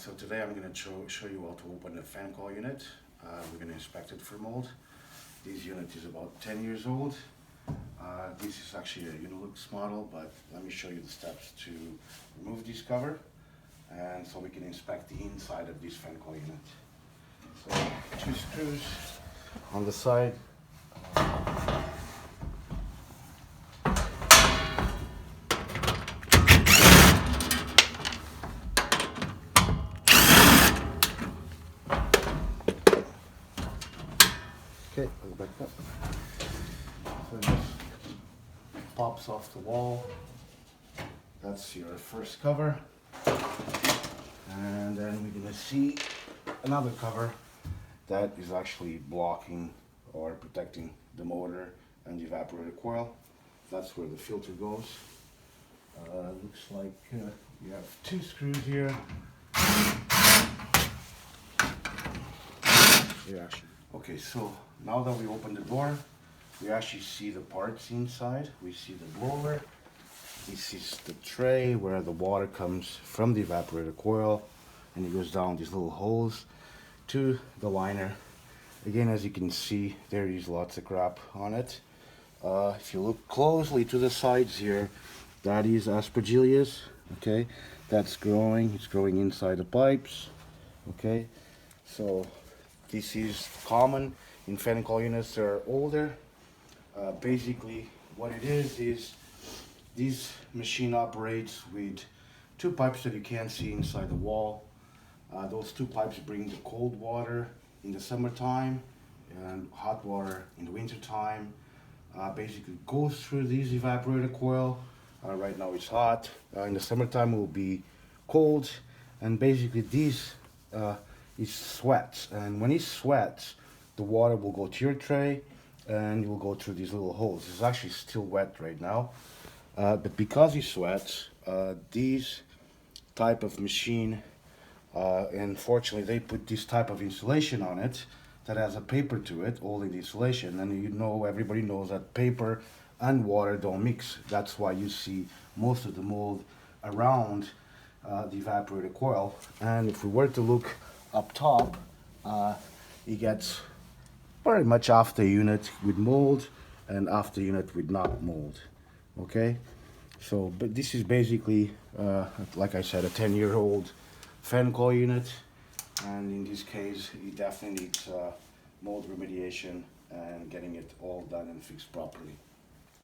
So today I'm going to show you how to open a fan coil unit. We're going to inspect it for mold. This unit is about 10 years old. This is actually a Unilux model, but let me show you the steps to remove this cover, and so we can inspect the inside of this fan coil unit. So 2 screws on the side. Okay, let's back up. So it just pops off the wall. That's your first cover. And then we're gonna see another cover that is actually blocking or protecting the motor and the evaporator coil. That's where the filter goes. Looks like you have 2 screws here. Okay, so now that we open the door, we actually see the parts inside. We see the blower. This is the tray where the water comes from the evaporator coil, and it goes down these little holes to the liner. Again, as you can see, there is lots of crap on it. If you look closely to the sides here, that is aspergillosis. Okay, that's growing. It's growing inside the pipes. Okay, so this is common in fan coil units that are older. Basically, what it is this machine operates with 2 pipes that you can't see inside the wall. Those 2 pipes bring the cold water in the summertime and hot water in the winter time. Basically goes through this evaporator coil. Right now it's hot. In the summertime it will be cold, and basically this is sweat, and when it sweats, the water will go to your tray and it will go through these little holes. It's actually still wet right now, but because it sweats, these type of machine, unfortunately they put this type of insulation on it that has a paper to it holding the insulation, and you know, everybody knows that paper and water don't mix. That's why you see most of the mold around the evaporator coil. And if we were to look up top, it gets pretty much half the unit with mold and half the unit with not mold. Okay, so but this is basically like I said, a 10-year-old fan coil unit, and in this case it definitely needs mold remediation and getting it all done and fixed properly.